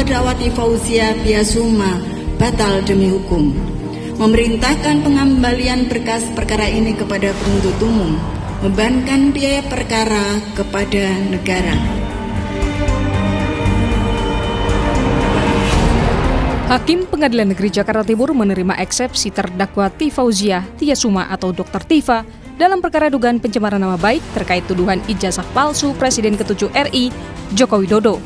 terdakwa Tifauzia Tiasuma batal demi hukum. Memerintahkan pengembalian berkas perkara ini kepada penuntut umum, membebankan biaya perkara kepada negara. Hakim Pengadilan Negeri Jakarta Timur menerima eksepsi terdakwa Tifauzia Tiasuma atau Dr. Tifa dalam perkara dugaan pencemaran nama baik terkait tuduhan ijazah palsu Presiden ke-7 RI Joko Widodo.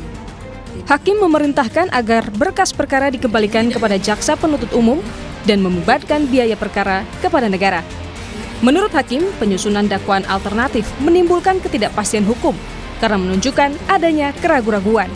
Hakim memerintahkan agar berkas perkara dikembalikan kepada jaksa penuntut umum dan membebankan biaya perkara kepada negara. Menurut Hakim, penyusunan dakwaan alternatif menimbulkan ketidakpastian hukum karena menunjukkan adanya keraguan-raguan.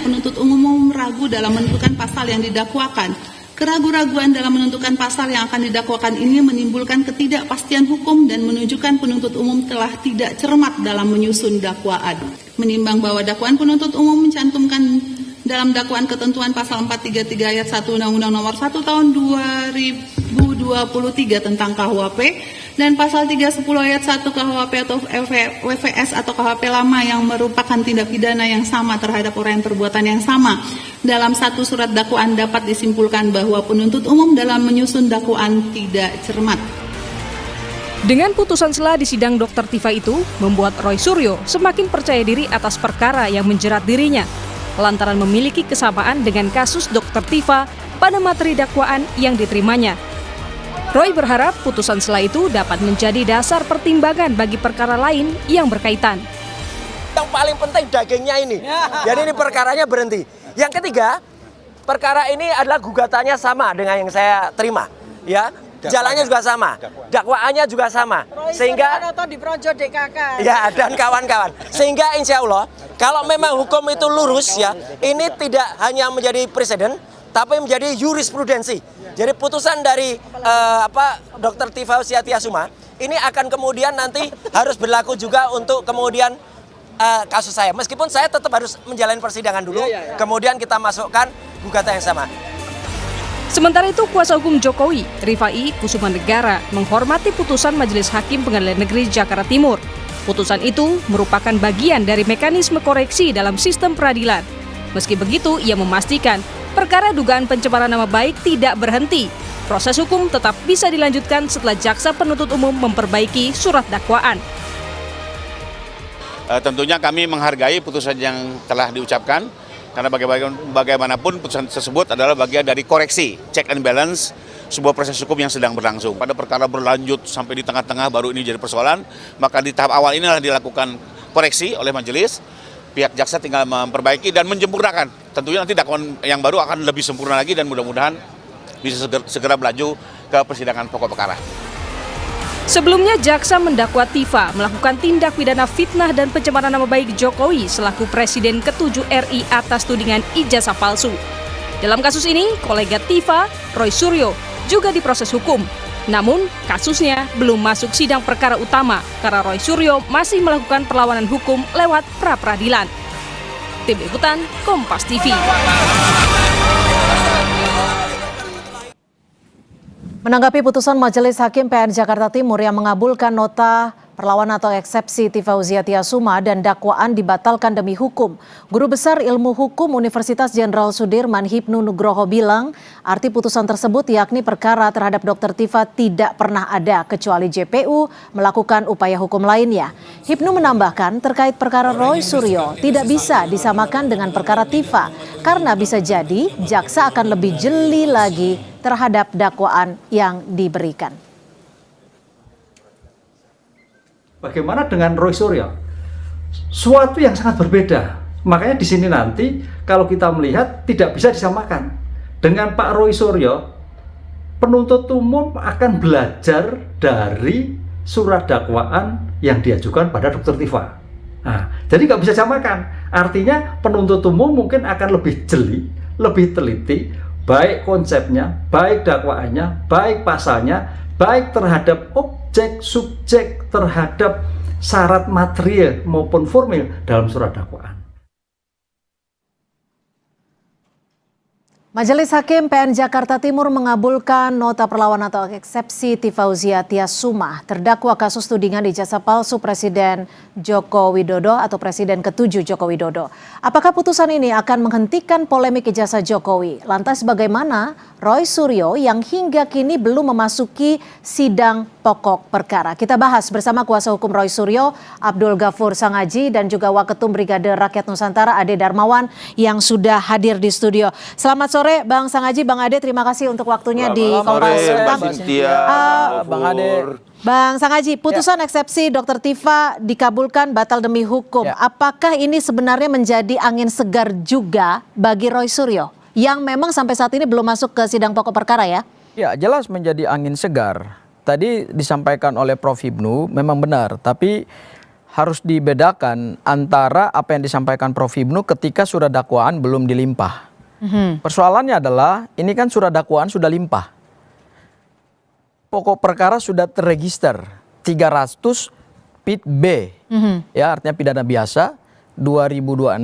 Penuntut umum ragu dalam menentukan pasal yang didakwakan. Keraguan-raguan dalam menentukan pasal yang akan didakwakan ini menimbulkan ketidakpastian hukum dan menunjukkan penuntut umum telah tidak cermat dalam menyusun dakwaan. Menimbang bahwa dakwaan penuntut umum mencantumkan dalam dakwaan ketentuan pasal 433 ayat 1 Undang-Undang Nomor 1 Tahun 2023 tentang KUHP dan pasal 310 ayat 1 KUHP atau WVS atau KUHP lama yang merupakan tindak pidana yang sama terhadap orang yang perbuatan yang sama. Dalam satu surat dakwaan dapat disimpulkan bahwa penuntut umum dalam menyusun dakwaan tidak cermat. Dengan putusan sela di sidang Dr. Tifa itu membuat Roy Suryo semakin percaya diri atas perkara yang menjerat dirinya, lantaran memiliki kesamaan dengan kasus Dr. Tifa pada materi dakwaan yang diterimanya. Roy berharap putusan sela itu dapat menjadi dasar pertimbangan bagi perkara lain yang berkaitan. Yang paling penting dagingnya ini, jadi ini perkaranya berhenti. Yang ketiga, perkara ini adalah gugatannya sama dengan yang saya terima, ya. Jalannya juga sama, dakwaannya juga sama, sehingga ya dan kawan-kawan. Sehingga insya Allah, kalau memang hukum itu lurus ya, ini tidak hanya menjadi presiden, tapi menjadi jurisprudensi. Jadi putusan dari Dr. Tifauzia Tiasuma ini akan kemudian nanti harus berlaku juga untuk kemudian kasus saya. Meskipun saya tetap harus menjalani persidangan dulu, kemudian kita masukkan gugatan yang sama. Sementara itu, kuasa hukum Jokowi, Rifai Kusumanegara, menghormati putusan Majelis Hakim Pengadilan Negeri Jakarta Timur. Putusan itu merupakan bagian dari mekanisme koreksi dalam sistem peradilan. Meski begitu, ia memastikan perkara dugaan pencemaran nama baik tidak berhenti. Proses hukum tetap bisa dilanjutkan setelah jaksa penuntut umum memperbaiki surat dakwaan. Tentunya kami menghargai putusan yang telah diucapkan, karena bagaimanapun putusan tersebut adalah bagian dari koreksi, check and balance, sebuah proses hukum yang sedang berlangsung. Pada perkara berlanjut sampai di tengah-tengah baru ini jadi persoalan, maka di tahap awal inilah dilakukan koreksi oleh majelis, pihak jaksa tinggal memperbaiki dan menyempurnakan. Tentunya nanti dakwaan yang baru akan lebih sempurna lagi dan mudah-mudahan bisa segera melaju ke persidangan pokok perkara. Sebelumnya, jaksa mendakwa Tifa melakukan tindak pidana fitnah dan pencemaran nama baik Jokowi selaku Presiden ke-7 RI atas tudingan ijazah palsu. Dalam kasus ini, kolega Tifa, Roy Suryo, juga diproses hukum. Namun, kasusnya belum masuk sidang perkara utama karena Roy Suryo masih melakukan perlawanan hukum lewat pra-peradilan. Tim Liputan, Kompas TV. Menanggapi putusan Majelis Hakim PN Jakarta Timur yang mengabulkan nota perlawanan atau eksepsi Tifauzia Tiasuma dan dakwaan dibatalkan demi hukum, Guru Besar Ilmu Hukum Universitas Jenderal Sudirman Hipnu Nugroho bilang arti putusan tersebut yakni perkara terhadap Dr. Tifa tidak pernah ada kecuali JPU melakukan upaya hukum lainnya. Hipnu menambahkan terkait perkara Roy Suryo tidak bisa disamakan dengan perkara Tifa karena bisa jadi jaksa akan lebih jeli lagi terhadap dakwaan yang diberikan. Bagaimana dengan Roy Suryo? Suatu yang sangat berbeda. Makanya di sini nanti kalau kita melihat tidak bisa disamakan. Dengan Pak Roy Suryo, penuntut umum akan belajar dari surat dakwaan yang diajukan pada Dr. Tifa. Nah, jadi nggak bisa disamakan. Artinya penuntut umum mungkin akan lebih jeli, lebih teliti, baik konsepnya, baik dakwaannya, baik pasalnya, baik terhadap objek, subjek, terhadap syarat material maupun formil dalam surat dakwaan. Majelis Hakim PN Jakarta Timur mengabulkan nota perlawanan atau eksepsi Tifauzia Tiasuma, terdakwa kasus tudingan ijazah palsu Presiden Joko Widodo atau Presiden ke-7 Joko Widodo. Apakah putusan ini akan menghentikan polemik ijazah Jokowi? Lantas bagaimana Roy Suryo yang hingga kini belum memasuki sidang pokok perkara? Kita bahas bersama kuasa hukum Roy Suryo, Abdul Ghafur Sangaji, dan juga Waketum Brigade Rakyat Nusantara Ade Darmawan yang sudah hadir di studio. Selamat sore Bang Sangaji, Bang Ade, terima kasih untuk waktunya di Kompas. Bang Ade. Bang Sangaji, putusan eksepsi Dr. Tifa dikabulkan batal demi hukum. Apakah ini sebenarnya menjadi angin segar juga bagi Roy Suryo yang memang sampai saat ini belum masuk ke sidang pokok perkara ya? Ya, jelas menjadi angin segar. Tadi disampaikan oleh Prof. Hipnu memang benar, tapi harus dibedakan antara apa yang disampaikan Prof. Hipnu ketika surat dakwaan belum dilimpah. Persoalannya adalah ini kan surat dakwaan sudah limpah. Pokok perkara sudah terregister 300 PIT B, ya artinya pidana biasa 2026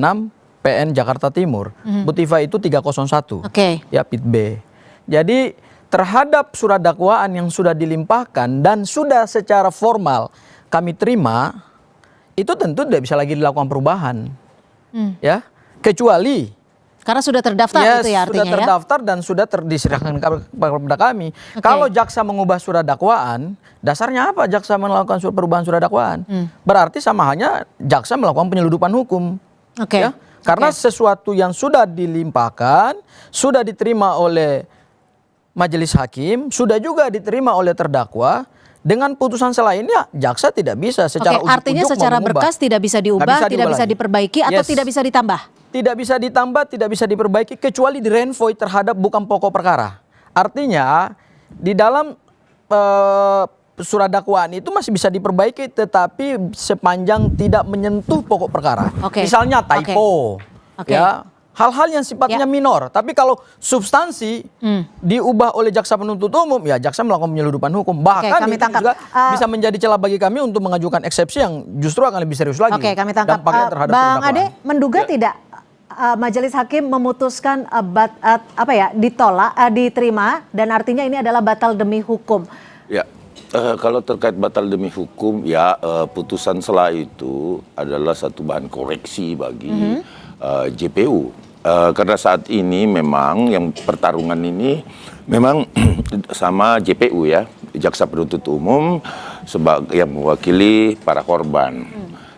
PN Jakarta Timur. Bu Tifa itu 301, ya PIT B. Jadi terhadap surat dakwaan yang sudah dilimpahkan dan sudah secara formal kami terima, itu tentu tidak bisa lagi dilakukan perubahan, ya kecuali karena sudah terdaftar itu ya artinya sudah terdaftar dan sudah diserahkan kepada kami. Kalau jaksa mengubah surat dakwaan, dasarnya apa jaksa melakukan perubahan surat dakwaan? Berarti sama hanya jaksa melakukan penyeludupan hukum. Ya? Karena sesuatu yang sudah dilimpahkan, sudah diterima oleh majelis hakim, sudah juga diterima oleh terdakwa. Dengan putusan selainnya, jaksa tidak bisa secara ujuk-ujuk artinya secara mengubah. berkas tidak bisa diubah, tidak bisa diperbaiki atau tidak bisa ditambah? Tidak bisa ditambah, tidak bisa diperbaiki kecuali direnvoy terhadap bukan pokok perkara. Artinya di dalam surat dakwaan itu masih bisa diperbaiki tetapi sepanjang tidak menyentuh pokok perkara. Misalnya typo, ya hal-hal yang sifatnya minor. Tapi kalau substansi diubah oleh jaksa penuntut umum, ya jaksa melakukan penyeludupan hukum. Bahkan itu juga bisa menjadi celah bagi kami untuk mengajukan eksepsi yang justru akan lebih serius lagi. Kami tangkap. Bang Ade, menduga tidak majelis hakim memutuskan ditolak, diterima, dan artinya ini adalah batal demi hukum? Ya, kalau terkait batal demi hukum, ya putusan sela itu adalah satu bahan koreksi bagi JPU. Karena saat ini memang yang pertarungan ini memang sama JPU ya, jaksa penuntut umum sebagai yang mewakili para korban.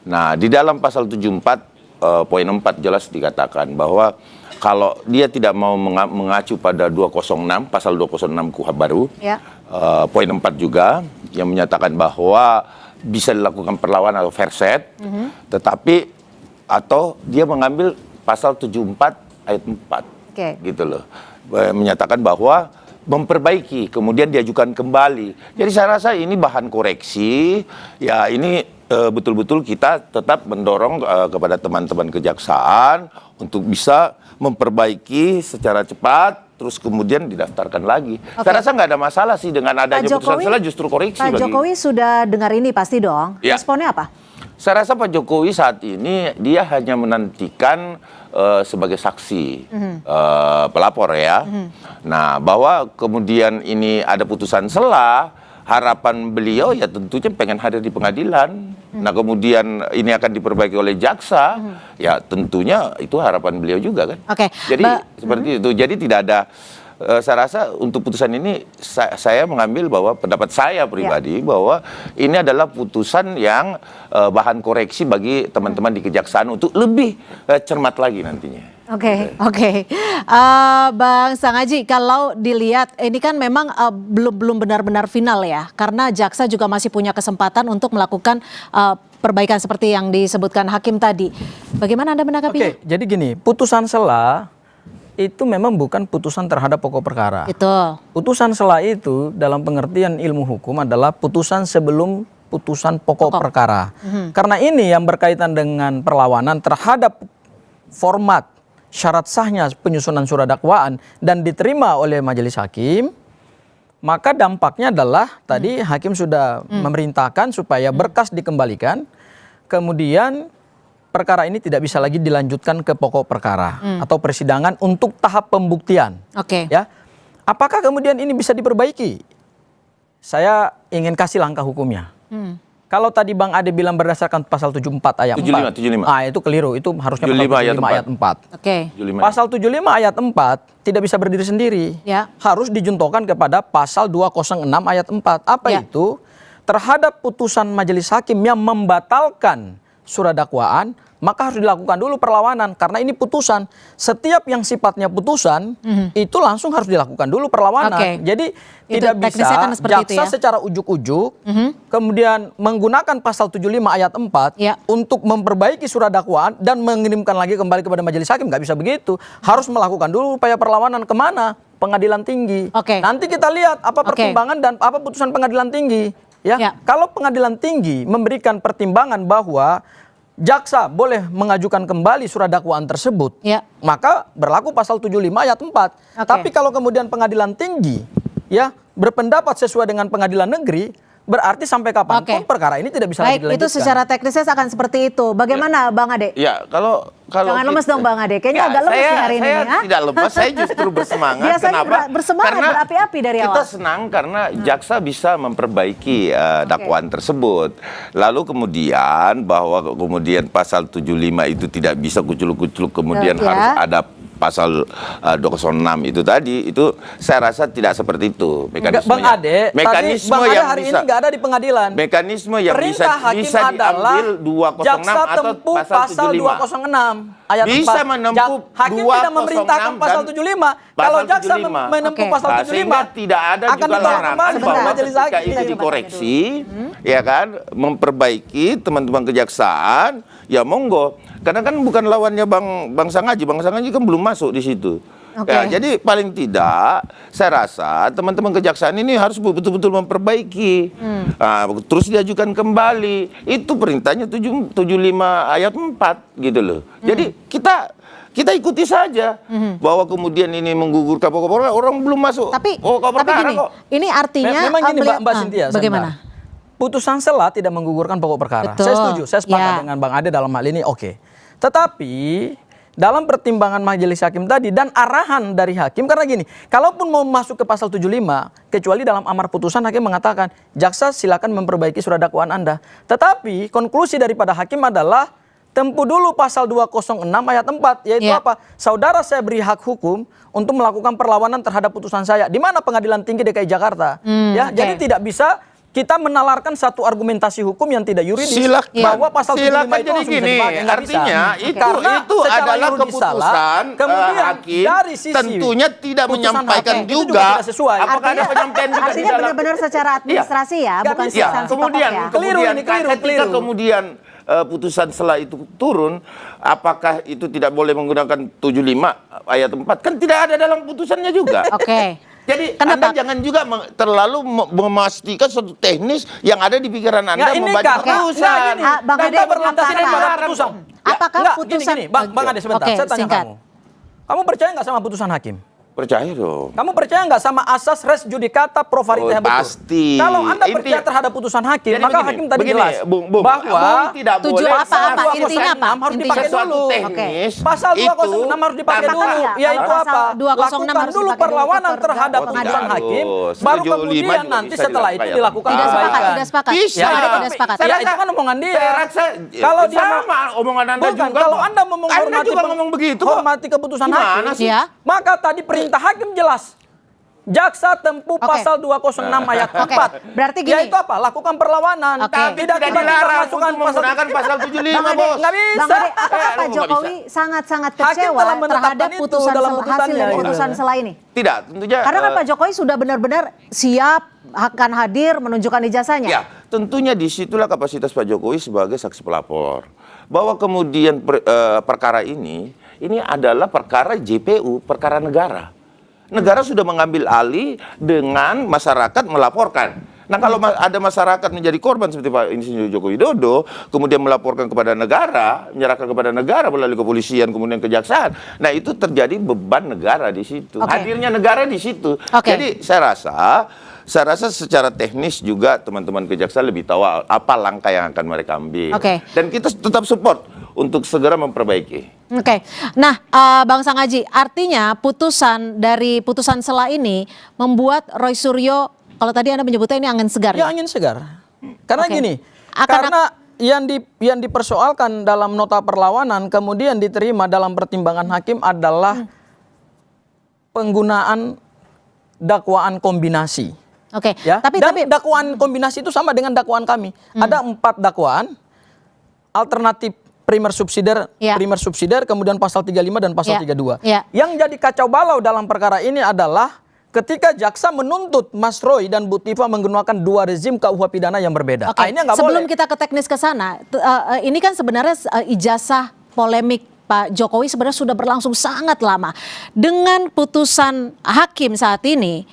Nah, di dalam pasal 74 poin 4 jelas dikatakan bahwa kalau dia tidak mau mengacu pada 206 pasal 206 KUHP baru, poin 4 juga yang menyatakan bahwa bisa dilakukan perlawanan atau verset, tetapi atau dia mengambil pasal 74 ayat 4, gitu loh, menyatakan bahwa memperbaiki kemudian diajukan kembali. Jadi saya rasa ini bahan koreksi, ya ini betul-betul kita tetap mendorong kepada teman-teman kejaksaan untuk bisa memperbaiki secara cepat, terus kemudian didaftarkan lagi. Saya rasa nggak ada masalah sih dengan adanya putusan sela, justru koreksi. Pak Jokowi sudah dengar ini pasti dong. Responnya apa? Saya rasa Pak Jokowi saat ini dia hanya menantikan sebagai saksi pelapor ya. Nah, bahwa kemudian ini ada putusan sela, harapan beliau ya tentunya pengen hadir di pengadilan. Nah, kemudian ini akan diperbaiki oleh jaksa, ya tentunya itu harapan beliau juga kan. Jadi seperti itu. Jadi tidak ada. Saya rasa untuk putusan ini saya mengambil bahwa pendapat saya pribadi bahwa ini adalah putusan yang bahan koreksi bagi teman-teman di kejaksaan untuk lebih cermat lagi nantinya. Bang Sangaji, kalau dilihat ini kan memang belum benar-benar final ya, karena jaksa juga masih punya kesempatan untuk melakukan perbaikan seperti yang disebutkan hakim tadi. Bagaimana Anda menanggapinya? Jadi gini, putusan sela itu memang bukan putusan terhadap pokok perkara. Putusan sela itu dalam pengertian ilmu hukum adalah putusan sebelum putusan pokok perkara. Karena ini yang berkaitan dengan perlawanan terhadap format syarat sahnya penyusunan surat dakwaan dan diterima oleh majelis hakim, maka dampaknya adalah tadi hakim sudah memerintahkan supaya berkas dikembalikan, kemudian perkara ini tidak bisa lagi dilanjutkan ke pokok perkara atau persidangan untuk tahap pembuktian. Oke. Ya, apakah kemudian ini bisa diperbaiki? Saya ingin kasih langkah hukumnya. Kalau tadi Bang Ade bilang berdasarkan pasal 74 ayat 4. 75. Ah, itu keliru. Itu harusnya pasal 75 ayat 4. Oke. 75. Pasal 75 ayat 4 tidak bisa berdiri sendiri. Ya. Harus dijuntokan kepada pasal 206 ayat 4. Apa Ya. itu? Terhadap putusan majelis hakim yang membatalkan surat dakwaan, maka harus dilakukan dulu perlawanan karena ini putusan. Setiap yang sifatnya putusan itu langsung harus dilakukan dulu perlawanan. Oke. Jadi Itu tidak bisa teknisnya kan seperti itu jaksa ya? secara ujuk-ujuk kemudian menggunakan pasal 75 ayat 4 Ya. untuk memperbaiki surat dakwaan dan mengirimkan lagi kembali kepada majelis hakim. Nggak bisa begitu. Harus melakukan dulu upaya perlawanan kemana? Pengadilan tinggi. Oke. Nanti kita lihat apa Oke. pertimbangan dan apa putusan pengadilan tinggi. Ya. Ya. Kalau pengadilan tinggi memberikan pertimbangan bahwa jaksa boleh mengajukan kembali surat dakwaan tersebut, Ya. maka berlaku pasal 75 ayat 4. Oke. Tapi kalau kemudian pengadilan tinggi ya berpendapat sesuai dengan pengadilan negeri, berarti sampai kapanpun Oke. perkara ini tidak bisa lagi Baik, dilanjutkan. itu secara teknisnya akan seperti itu. Bagaimana Bang Ade? Ya, kalau Jangan lemes dong Bang Ade. Kayaknya Ya, agak lemes nih hari ini. saya Ya? tidak lemes, saya justru bersemangat. Biasanya Kenapa? bersemangat, Karena berapi-api dari kita awal. senang karena jaksa bisa memperbaiki dakwaan tersebut. Lalu kemudian bahwa kemudian pasal 75 itu tidak bisa kuculuk-kuculuk, kemudian Ya. harus ada pasal 206 itu tadi, itu saya rasa tidak seperti itu Enggak, mekanismenya. Bang Ade, Mekanisme tadi Bang Ade yang hari bisa, ini nggak ada di pengadilan. mekanisme yang Perintah hakim bisa adalah diambil 206 jaksa atau tempuh pasal pasal 75. 206 ayat Bisa 4. menempuh Hakim tidak 206 memerintahkan pasal dan 75. pasal Kalau jaksa 75. menempuh Oke. pasal Nah, 75 sehingga tidak ada akan juga dibawa larangan kembali ke bahwa majelis ketika hakim. itu dikoreksi, ya kan, memperbaiki teman-teman kejaksaan, ya monggo. Karena kan bukan lawannya Bang Sangaji kan belum masuk di situ. Oke. Ya, jadi paling tidak saya rasa teman-teman kejaksaan ini harus betul-betul memperbaiki. Nah, terus diajukan kembali. Itu perintahnya 75 ayat 4 gitu loh. Jadi kita ikuti saja bahwa kemudian ini menggugurkan pokok perkara, orang belum masuk. Tapi pokok perkara gini, kok. ini artinya Memang gini Mbak Cynthia. bagaimana? sebentar. Putusan sela tidak menggugurkan pokok perkara. Betul. Saya setuju, saya sepakat Ya. dengan Bang Ade dalam hal ini, oke. Tetapi dalam pertimbangan majelis hakim tadi dan arahan dari hakim, karena gini, kalaupun mau masuk ke pasal 75, kecuali dalam amar putusan hakim mengatakan, jaksa silakan memperbaiki surat dakwaan Anda. Tetapi konklusi daripada hakim adalah tempuh dulu pasal 206 ayat 4, yaitu Ya. apa? Saudara saya beri hak hukum untuk melakukan perlawanan terhadap putusan saya. Di mana Pengadilan Tinggi DKI Jakarta? Ya, oke. jadi tidak bisa kita menalarkan satu argumentasi hukum yang tidak yuridis bahwa pasal 75 itu jadi langsung bisa gini, dipakai. Nggak bisa. artinya Karena itu secara adalah yuridis keputusan salah, kemudian hakim dari sisi tentunya tidak putusan menyampaikan hakim itu juga tidak sesuai. apakah ada penyampaian juga di Artinya dalam benar-benar secara administrasi ya, Nggak bukan bisa. ya, substansi kemudian pokok ya. Keliru kemudian ini, keliru, ketika keliru. kemudian putusan setelah itu turun, apakah itu tidak boleh menggunakan 75 ayat 4? Kan tidak ada dalam putusannya juga. Oke. Jadi Kenapa? Anda jangan juga terlalu memastikan suatu teknis yang ada di pikiran Anda Nggak, ini membaca karena- putusan. nggak, gini. Bang Dan Ade, kita berlandaskan apakah- pada putusan. Apakah Nggak, putusan gini, Bang Ade sebentar, Oke, saya tanya singkat. Kamu percaya nggak sama putusan hakim? Percaya dong. Kamu percaya nggak sama asas res judicata pro Oh, varietas betul? pasti. Kalau Anda percaya Inti- terhadap putusan hakim, Jadi maka begini, hakim tadi begini, jelas Bung, bahwa Bung tidak tujuan boleh apa-apa, pasal intinya apa? 206 harus Intinya dipakai sesuatu dulu. teknis. Pasal 206 harus dipakai tanpa- dulu, Iya, yaitu kalau pasal apa? 206 Lakukan harus dulu dipakai dulu perlawanan ke terhadap pengadilan. putusan Tidak hakim, harus. baru 75 kemudian juga nanti bisa setelah itu dilakukan. dilakukan Tidak sepakat, perbaikan. tidak sepakat. Bisa. Tidak sepakat. Ya, itu kan omongan dia. Saya rasa Kalau dia sama omongan Anda Bukan, juga. kalau kok. Anda mau Anda menghormati juga ngomong begitu kok. hormati keputusan Gimana hakim, sih? Ya. maka tadi perintah hakim jelas. Jaksa tempuh Oke. pasal 206 ayat 4. Berarti gini. Yaitu apa? Lakukan perlawanan. Oke. Tapi tidak tiba-tiba dilarang masukkan untuk menggunakan pasal 75, Bang Ade, Bos. Nggak bisa. Bang Ade, apakah lu Pak nggak Jokowi sangat-sangat Hakim kecewa telah menetapkan terhadap itu putusan dalam hasil putusannya, dari gitu. putusan sela ini? Tidak, tentunya. Karena kan Pak Jokowi sudah benar-benar siap akan hadir menunjukkan ijazahnya. Ya, tentunya disitulah kapasitas Pak Jokowi sebagai saksi pelapor. Bahwa kemudian perkara ini adalah perkara JPU, perkara negara. Negara sudah mengambil alih dengan masyarakat melaporkan. Nah, kalau ada masyarakat menjadi korban seperti Pak Insinyur Joko Widodo, kemudian melaporkan kepada negara, menyerahkan kepada negara melalui kepolisian, kemudian kejaksaan. Nah, itu terjadi beban negara di situ. Oke. Hadirnya negara di situ. Oke. Jadi saya rasa secara teknis juga teman-teman kejaksaan lebih tahu apa langkah yang akan mereka ambil. Oke. Dan kita tetap support. untuk segera memperbaiki. Oke, nah Bang Sangaji, artinya putusan sela ini membuat Roy Suryo, kalau tadi Anda menyebutnya ini angin segar Ya ya? angin segar. Karena Oke. gini, karena yang dipersoalkan dalam nota perlawanan kemudian diterima dalam pertimbangan hakim adalah penggunaan dakwaan kombinasi. Oke, Ya, tapi dakwaan kombinasi itu sama dengan dakwaan kami. Ada 4 dakwaan, alternatif primer subsidiar, kemudian pasal 35 dan pasal 32. Ya. Yang jadi kacau balau dalam perkara ini adalah ketika jaksa menuntut Mas Roy dan Bu Tifa menggunakan 2 rezim KUH pidana yang berbeda. Oke, Ini nggak sebelum boleh. kita ke teknis ke sana, ini kan sebenarnya ijazah polemik Pak Jokowi sebenarnya sudah berlangsung sangat lama. Dengan putusan hakim saat ini,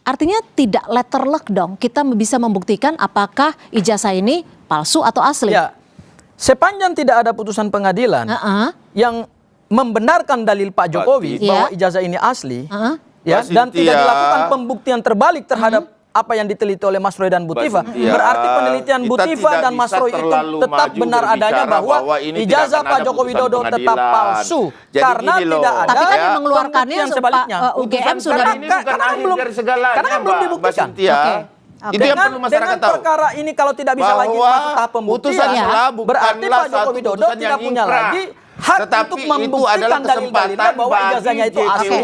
artinya tidak letterlock dong. Kita bisa membuktikan apakah ijazah ini palsu atau asli. Ya, sepanjang tidak ada putusan pengadilan yang membenarkan dalil Pak Jokowi bahwa ijazah ini asli, ya, dan tidak dilakukan pembuktian terbalik terhadap apa yang diteliti oleh Mas Roy dan Bu Tifa, berarti penelitian Bu Tifa dan Mas Roy itu tetap benar adanya bahwa ijazah Pak Joko Widodo tetap palsu karena tidak ada. Tapi kan yang mengeluarkannya yang sebaliknya. UGM sudah ini bukan akhir dari segalanya, karena belum dibuktikan. Itu yang perlu masyarakat tahu. Perkara ini kalau tidak bisa lagi masuk tahap pembuktian, berarti Pak Joko Widodo tidak punya lagi hak untuk membuktikan dalil-dalilnya bahwa ijazahnya itu asli.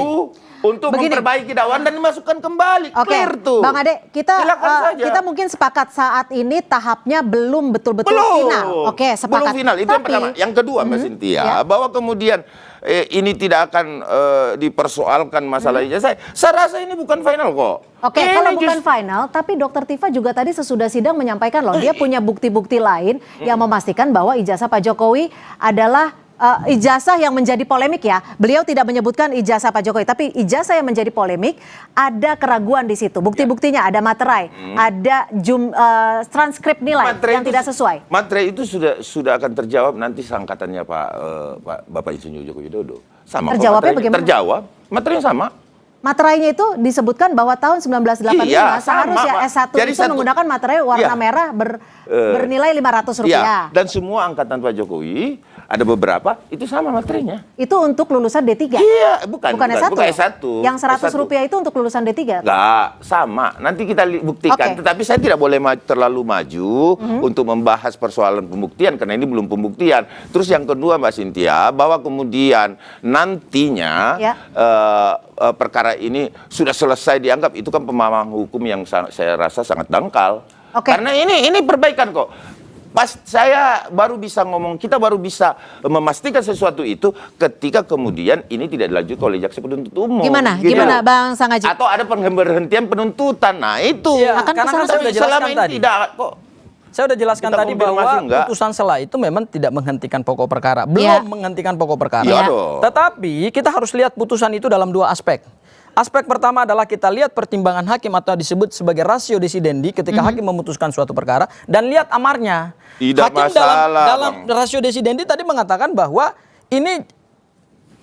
Untuk memperbaiki dakwaan dan dimasukkan kembali. Clear tuh. Bang Ade, kita mungkin sepakat saat ini tahapnya belum betul-betul final. Oke, sepakat. Belum final, itu yang pertama. Yang kedua Mbak Cynthia, bahwa kemudian ini tidak akan dipersoalkan masalah ijazah. Saya rasa ini bukan final kok. Oke, kalau bukan final, tapi Dr. Tifa juga tadi sesudah sidang menyampaikan loh, dia punya bukti-bukti lain yang memastikan bahwa ijazah Pak Jokowi adalah ijazah yang menjadi polemik ya. Beliau tidak menyebutkan ijazah Pak Jokowi, tapi ijazah yang menjadi polemik ada keraguan di situ. Bukti-buktinya ada materai, ada transkrip nilai yang tidak sesuai. Materai itu sudah akan terjawab nanti seangkatannya Bapak Insinyur Joko Widodo. Sama. Terjawabnya bagaimana? Terjawab, materinya sama. Materainya itu disebutkan bahwa tahun 1985 seharusnya S1 itu menggunakan materai warna merah bernilai Rp500. Iya, dan semua angkatan Pak Jokowi ada beberapa itu sama materinya. Itu untuk lulusan D3? Iya, bukan S1. Yang Rp100 itu untuk lulusan D3? Enggak, sama. Nanti kita buktikan. Tetapi saya tidak boleh terlalu maju untuk membahas persoalan pembuktian karena ini belum pembuktian. Terus yang kedua Mbak Cynthia, bahwa kemudian nantinya perkara ini sudah selesai dianggap, itu kan pemahaman hukum yang saya rasa sangat dangkal. Karena ini perbaikan kok. Pas saya baru bisa ngomong, kita baru bisa memastikan sesuatu itu ketika kemudian ini tidak dilanjutkan oleh jaksa penuntut umum. Gimana Bang Sangaji? Atau ada pemberhentian penuntutan. Nah itu. Karena kan saya sudah jelaskan tadi. Saya sudah jelaskan tadi bahwa putusan sela itu memang tidak menghentikan pokok perkara. Belum menghentikan pokok perkara. Tetapi kita harus lihat putusan itu dalam 2 aspek. Aspek pertama adalah kita lihat pertimbangan hakim atau disebut sebagai ratio decidendi ketika hakim memutuskan suatu perkara dan lihat amarnya. Hakim dalam ratio decidendi tadi mengatakan bahwa ini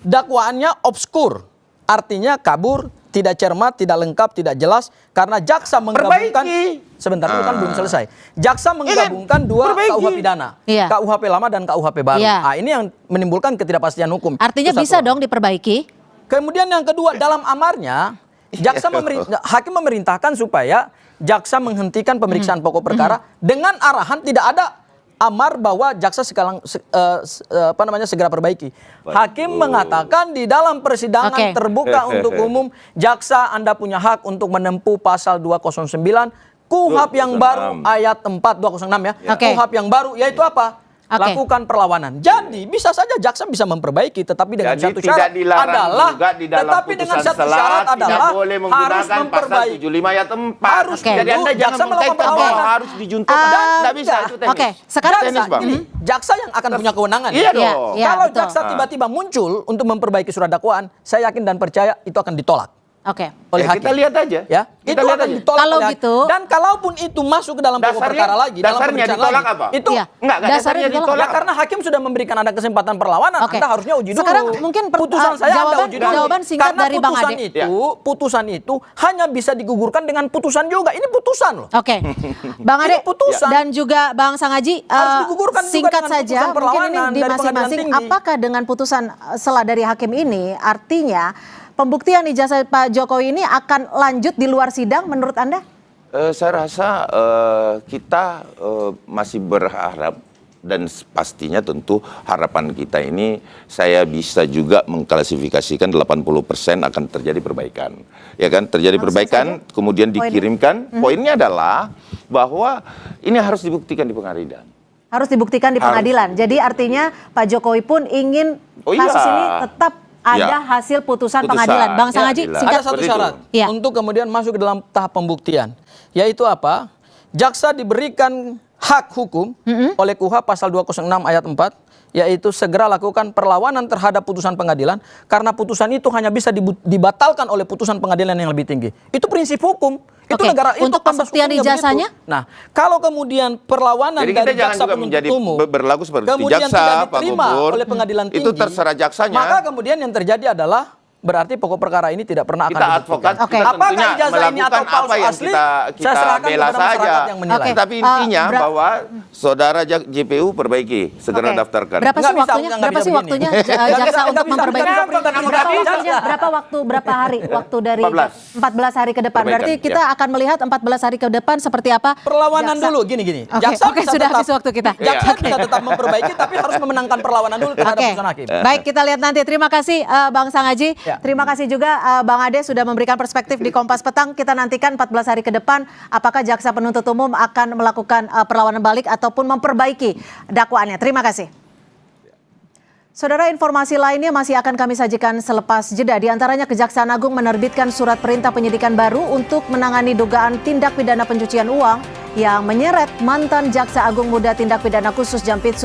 dakwaannya obskur, artinya kabur, tidak cermat, tidak lengkap, tidak jelas karena jaksa menggabungkan sebentar itu kan belum selesai. Jaksa menggabungkan 2 KUH pidana, KUHP lama dan KUHP baru. Nah, ini yang menimbulkan ketidakpastian hukum. Artinya bisa dong diperbaiki. Kemudian yang kedua, dalam amarnya, hakim memerintahkan supaya jaksa menghentikan pemeriksaan pokok perkara dengan arahan tidak ada amar bahwa jaksa segera perbaiki. Hakim mengatakan di dalam persidangan terbuka untuk umum, jaksa Anda punya hak untuk menempuh pasal 209 KUHP yang baru ayat 4 206 ya. KUHP yang baru yaitu apa? Lakukan perlawanan. Jadi bisa saja jaksa bisa memperbaiki, tetapi dengan satu syarat adalah, tetapi dengan satu syarat adalah harus memperbaiki. 75 ayat 4. Harus. Jadi Anda jaksa melakukan perlawanan harus dijuntukan. Tidak bisa itu teknis. Sekarang ini jaksa yang akan punya kewenangan. Iya dong. Kalau jaksa tiba-tiba muncul untuk memperbaiki surat dakwaan, saya yakin dan percaya itu akan ditolak. Oke. oleh hakim. Kita lihat aja. Ya, Kita itu lihat akan aja. ditolak Kalau oleh hakim. gitu- Dan kalaupun itu masuk ke dalam pokok perkara lagi, dalam dasarnya pemeriksaan ditolak lagi, apa? itu Iya. Enggak, Dasarnya dasarnya ditolak. ditolak. ya karena hakim sudah memberikan Anda kesempatan perlawanan, Oke. Anda harusnya uji dulu. Sekarang mungkin putusan saya Anda uji dulu. jawaban singkat Karena dari Bang putusan Ade. itu, putusan itu hanya bisa digugurkan dengan putusan juga. Ini putusan loh. Oke, Bang Ade Ini putusan. dan juga Bang Sangaji, Harus digugurkan juga singkat dengan saja, putusan mungkin ini perlawanan di dari pengadilan masing-masing. tinggi. Apakah dengan putusan selah dari hakim ini, artinya pembuktian ijazah Pak Jokowi ini akan lanjut di luar sidang menurut Anda? Saya rasa kita masih berharap dan pastinya tentu harapan kita ini saya bisa juga mengklasifikasikan 80% akan terjadi perbaikan. Ya kan, terjadi Langsung perbaikan saja. kemudian Poinnya. dikirimkan. Poinnya adalah bahwa ini harus dibuktikan di pengadilan. Harus dibuktikan di Harus. pengadilan. Jadi artinya Pak Jokowi pun ingin Oh kasus iya. ini tetap ada Ya. hasil putusan Putusan. pengadilan. Bang Ya, Sangaji, jelas. singkat. Ada satu Seperti syarat itu. Iya. untuk kemudian masuk ke dalam tahap pembuktian, yaitu apa? Jaksa diberikan hak hukum oleh KUHP pasal 206 ayat 4, yaitu segera lakukan perlawanan terhadap putusan pengadilan karena putusan itu hanya bisa dibatalkan oleh putusan pengadilan yang lebih tinggi. Itu prinsip hukum. Itu Oke, negara itu untuk asas pembuktian hukumnya ijazahnya? begitu. Nah, kalau kemudian perlawanan Jadi kita dari jangan jaksa juga penuntut menjadi umum berlaku seperti kemudian jaksa, tidak Pak diterima Gubernur. oleh pengadilan tinggi, Itu terserah jaksanya. maka kemudian yang terjadi adalah berarti pokok perkara ini tidak pernah akan Kita dibuktikan. advokat, Oke. kita Apakah tentunya ijazah ini atau melakukan palsu apa yang asli? kita Saya serahkan bela kepada masyarakat saja. yang menilai. Oke. Tapi intinya bahwa saudara JPU perbaiki, segera Oke. daftarkan. Berapa sih Nggak bisa, waktunya? nggak Berapa bisa sih begini. waktunya Nggak jaksa bisa, untuk nggak bisa. memperbaiki? Kenapa? Berapa waktunya? Berapa waktu? Berapa hari? Waktu dari 14 hari ke depan. Perbaikan, Berarti kita ya. akan melihat 14 hari ke depan seperti apa? Perlawanan jaksa. dulu, gini. Oke, oke, bisa sudah tetap- habis waktu kita. Jaksa Iya. bisa tetap memperbaiki, tapi harus memenangkan perlawanan dulu terhadap Oke, putusan hakim. baik, kita lihat nanti. Terima kasih Bang Sangaji. Ya. Terima kasih juga Bang Ade sudah memberikan perspektif di Kompas Petang. Kita nantikan 14 hari ke depan apakah jaksa penuntut umum akan melakukan perlawanan balik ataupun memperbaiki dakwaannya. Terima kasih. Saudara, informasi lainnya masih akan kami sajikan selepas jeda. Di antaranya Kejaksaan Agung menerbitkan surat perintah penyidikan baru untuk menangani dugaan tindak pidana pencucian uang yang menyeret mantan Jaksa Agung Muda Tindak Pidana Khusus Jampitsus